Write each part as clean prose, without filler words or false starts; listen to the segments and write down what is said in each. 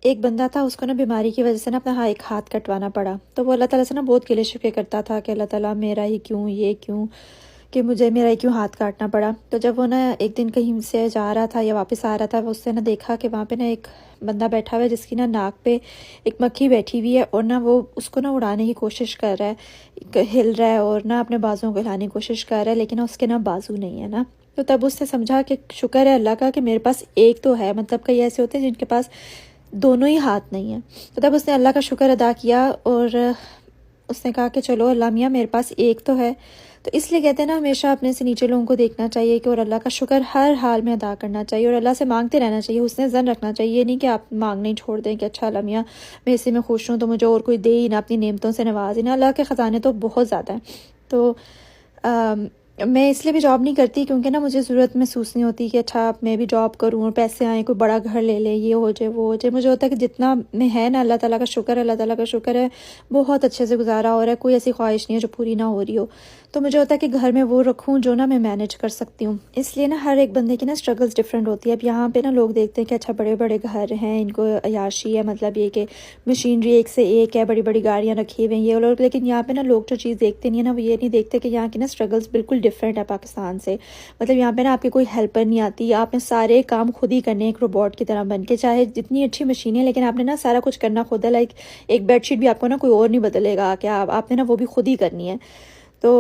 एक बंदा था, उसको ना बीमारी की वजह से ना अपना एक हाथ कटवाना पड़ा। तो वो अल्लाह ताला से ना बहुत गिले शिकवे करता था कि अल्लाह ताला मेरा ही क्यों, ये क्यों, कि मुझे मेरा ही क्यों हाथ काटना पड़ा। तो जब वो ना एक दिन कहीं से जा रहा था या वापस आ रहा था, वो उसने ना देखा कि वहाँ पे ना एक बंदा बैठा हुआ है जिसकी ना नाक पे एक मक्खी बैठी हुई है, और ना वो उसको ना उड़ाने की कोशिश कर रहा है, हिल रहा है और ना अपने बाजुओं को हिलाने की कोशिश कर रहा है, लेकिन उसके ना बाजू नहीं है ना। तो तब उसने समझा कि शुक्र है अल्लाह का कि मेरे पास एक तो है, मतलब कई ऐसे होते हैं जिनके पास दोनों ही हाथ नहीं है। तो तब उसने अल्लाह का शुक्र अदा किया और उसने कहा कि चलो अल्लाह मियाँ मेरे पास एक तो है। तो इसलिए कहते हैं ना, हमेशा अपने से नीचे लोगों को देखना चाहिए कि और अल्लाह का शुक्र हर हाल में अदा करना चाहिए और अल्लाह से मांगते रहना चाहिए, हुस्न ज़न रखना चाहिए। ये नहीं कि आप मांगना ही छोड़ दें कि अच्छा अल्लाह मियाँ मैं इसी में खुश हूँ तो मुझे और कोई दे ही ना, अपनी नेमतों से नवाज ही ना। अल्लाह के ख़जाने तो बहुत ज़्यादा हैं। तो मैं इसलिए भी जॉब नहीं करती क्योंकि ना मुझे ज़रूरत महसूस नहीं होती कि अच्छा मैं भी जॉब करूँ और पैसे आएँ, कोई बड़ा घर ले ले, ये हो जाए वो हो जाए। मुझे होता है कि जितना में है ना, अल्लाह ताला का शुक्र है, अल्लाह ताला का शुक्र है, बहुत अच्छे से गुजारा हो रहा है, कोई ऐसी ख्वाहिश नहीं है जो पूरी ना हो रही हो। तो मुझे होता है कि घर में वो रखूँ जो ना मैं मैनेज कर सकती हूँ। इसलिए ना हर एक बंदे की ना स्ट्रगल्स डिफरेंट होती है। अब यहाँ पे ना लोग देखते हैं कि अच्छा बड़े बड़े घर हैं, इनको अयाशी है, मतलब ये कि मशीनरी एक से एक है, बड़ी बड़ी गाड़ियाँ रखी हुई हैं ये लोग। लेकिन यहाँ पे ना लोग जो चीज़ देखते नहीं है ना, वो ये नहीं देखते कि यहाँ की ना स्ट्रगल्स बिल्कुल डिफरेंट है पाकिस्तान से। मतलब यहाँ पे ना आपके कोई हेल्पर नहीं आती, आपने सारे काम खुद ही करने, एक रोबोट की तरह बन के, चाहे जितनी अच्छी मशीन है लेकिन आपने ना सारा कुछ करना खुद है। लाइक एक बेडशीट भी आपको ना कोई और नहीं बदलेगा, क्या आपने ना वो भी खुद ही करनी है। तो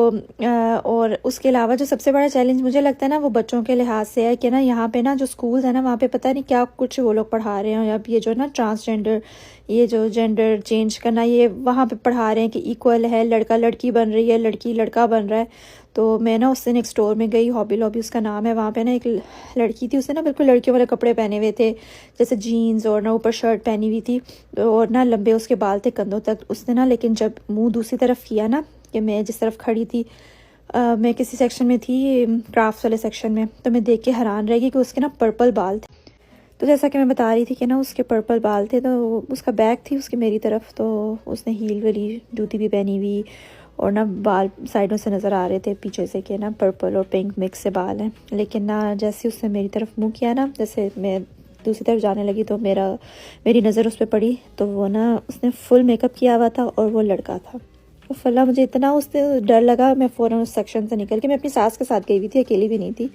और उसके अलावा जो सबसे बड़ा चैलेंज मुझे लगता है ना, वो बच्चों के लिहाज से है कि ना यहाँ पे ना जो स्कूल है ना, वहाँ पे पता नहीं क्या कुछ वो लोग पढ़ा रहे हैं। अब ये जो ना ट्रांसजेंडर, ये जो जेंडर चेंज करना, ये वहाँ पे पढ़ा रहे हैं कि इक्वल है, लड़का लड़की बन रही है, लड़की लड़का बन रहा है। तो मैं ना उस दिन एक स्टोर में गई, हॉबी लॉबी उसका नाम है। वहाँ पे ना एक लड़की थी, उसने ना बिल्कुल लड़कियों वाले कपड़े पहने हुए थे, जैसे जीन्स, और ना ऊपर शर्ट पहनी हुई थी और ना लंबे उसके बाल थे कंधों तक। उसने ना लेकिन जब मुंह दूसरी तरफ किया ना, कि मैं जिस तरफ खड़ी थी, मैं किसी सेक्शन में थी, क्राफ्ट वाले सेक्शन में, तो मैं देख के हैरान रह गई कि उसके ना पर्पल बाल थे। तो जैसा कि मैं बता रही थी कि ना उसके पर्पल बाल थे, तो उसका बैग थी उसकी मेरी तरफ, तो उसने हील वाली जूती भी पहनी हुई और ना बाल साइडों से नज़र आ रहे थे पीछे से कि ना पर्पल और पिंक मिक्स से बाल हैं। लेकिन ना जैसे उसने मेरी तरफ मुँह किया ना, जैसे मैं दूसरी तरफ जाने लगी तो मेरी नज़र उस पर पड़ी, तो वो ना उसने फुल मेकअप किया हुआ था और वो लड़का था। तो फला मुझे इतना उससे डर लगा, मैं फ़ौरन उस सेक्शन से निकल के, मैं अपनी सास के साथ गई हुई थी, अकेली भी नहीं थी।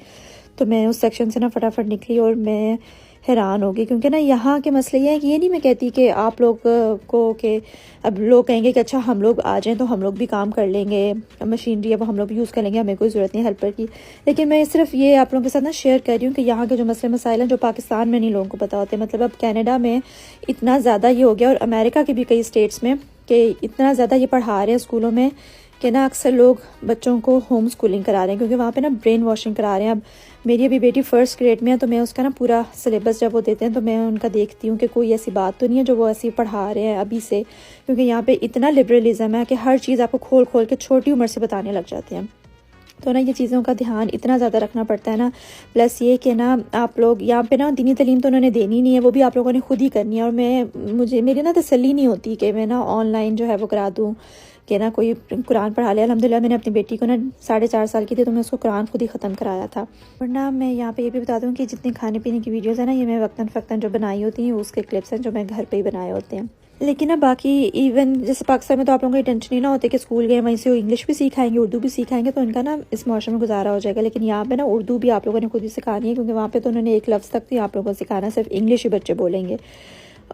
तो मैं उस सेक्शन से ना फटाफट निकली और मैं हैरान हो गई क्योंकि ना यहाँ के मसले ये हैं कि ये नहीं मैं कहती कि आप लोग को कि अब लोग कहेंगे कि अच्छा हम लोग आ जाएं तो हम लोग भी काम कर लेंगे, मशीनरी अब हम लोग भी यूज़ कर लेंगे, हमें कोई ज़रूरत नहीं हेल्पर की। लेकिन मैं सिर्फ ये आप लोगों के साथ ना शेयर कर रही हूँ कि यहाँ के जो मसले मसाइल हैं जो पाकिस्तान में नहीं लोगों को पता होते। मतलब अब कनाडा में इतना ज़्यादा ये हो गया, और अमेरिका के भी कई स्टेट्स में, कि इतना ज़्यादा ये पढ़ा रहे हैं स्कूलों में कि ना अक्सर लोग बच्चों को होम स्कूलिंग करा रहे हैं क्योंकि वहाँ पे ना ब्रेन वॉशिंग करा रहे हैं। अब मेरी अभी बेटी फर्स्ट ग्रेड में है, तो मैं उसका ना पूरा सिलेबस जब वो देते हैं तो मैं उनका देखती हूँ कि कोई ऐसी बात तो नहीं है जो वो ऐसी पढ़ा रहे हैं अभी से, क्योंकि यहाँ पे इतना लिबरलिज्म है कि हर चीज़ आपको खोल खोल के छोटी उम्र से बताने लग जाते हैं। तो ना ये चीज़ों का ध्यान इतना ज़्यादा रखना पड़ता है ना। प्लस ये कि ना आप लोग यहाँ पे ना दीनी तालीम तो उन्होंने देनी नहीं है, वो भी आप लोगों ने खुद ही करनी है। और मुझे मेरी ना तसल्ली नहीं होती कि मैं ना ऑनलाइन जो है वो करा दूँ कि ना कोई कुरान पढ़ा लिया। अल्हम्दुलिल्लाह मैंने अपनी बेटी को ना 4.5 साल की थी तो मैं उसको कुरान खुद ही ख़त्म कराया था। वरना मैं यहाँ पे ये भी बता दूँ कि जितनी खाने पीने की वीडियोज़ है ना, ये मैं वक्तन फ़क्तन जो बनाई होती हैं उसके क्लिप्स हैं जो मैं घर पे ही बनाए होते हैं। लेकिन ना बाकी इवन जैसे पाकिस्तान में तो आप लोगों को टेंशन ही ना होते कि स्कूल गए वहीं से वो इंग्लिश भी सीखाएंगे, उर्दू भी सीखाएंगे, तो उनका ना इस मौसम में गुजारा हो जाएगा। लेकिन यहाँ पे ना उर्दू भी आप लोगों ने खुद ही सिखानी है क्योंकि वहाँ पे तो उन्होंने एक लफ्ज़ तक तो आप लोगों को सिखाना, सिर्फ इंग्लिश ही बच्चे बोलेंगे।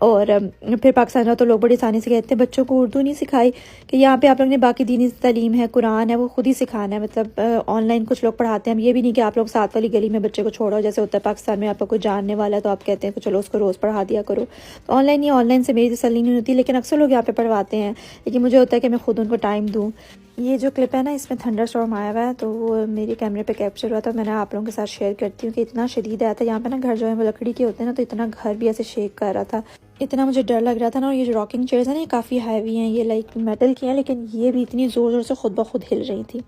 और फिर पाकिस्तान में तो लोग बड़ी आसानी से कहते हैं बच्चों को उर्दू नहीं सिखाई, कि यहाँ पे आप लोगों ने बाकी दीनी तालीम है, कुरान है, वो खुद ही सिखाना है। मतलब ऑनलाइन कुछ लोग पढ़ाते हैं, ये भी नहीं कि आप लोग साथ वाली गली में बच्चे को छोड़ो, जैसे उत्तर पाकिस्तान में आपको कोई जानने वाला है तो आप कहते हैं कि चलो उसको रोज़ पढ़ा दिया करो। तो ऑनलाइन, ये ऑनलाइन से मेरी तसल्ली नहीं होती, लेकिन अक्सर लोग यहाँ पे पढ़वाते हैं। लेकिन मुझे होता है कि मैं खुद उनको टाइम दूँ। ये जो क्लिप है ना, इसमें थंडर स्टॉर्म आया हुआ है, तो वो मेरे कैमरे पे कैप्चर हुआ था, मैंने आप लोगों के साथ शेयर करती हूँ कि इतना शदीद आया था। यहाँ पे ना घर जो है वो लकड़ी के होते हैं ना, तो इतना घर भी ऐसे शेक कर रहा था, इतना मुझे डर लग रहा था ना। और ये जो रॉकिंग चेयर्स है ना, ये काफ़ी हैवी हैं, ये लाइक मेटल की हैं, लेकिन ये भी इतनी ज़ोर ज़ोर से खुद ब खुद हिल रही थी।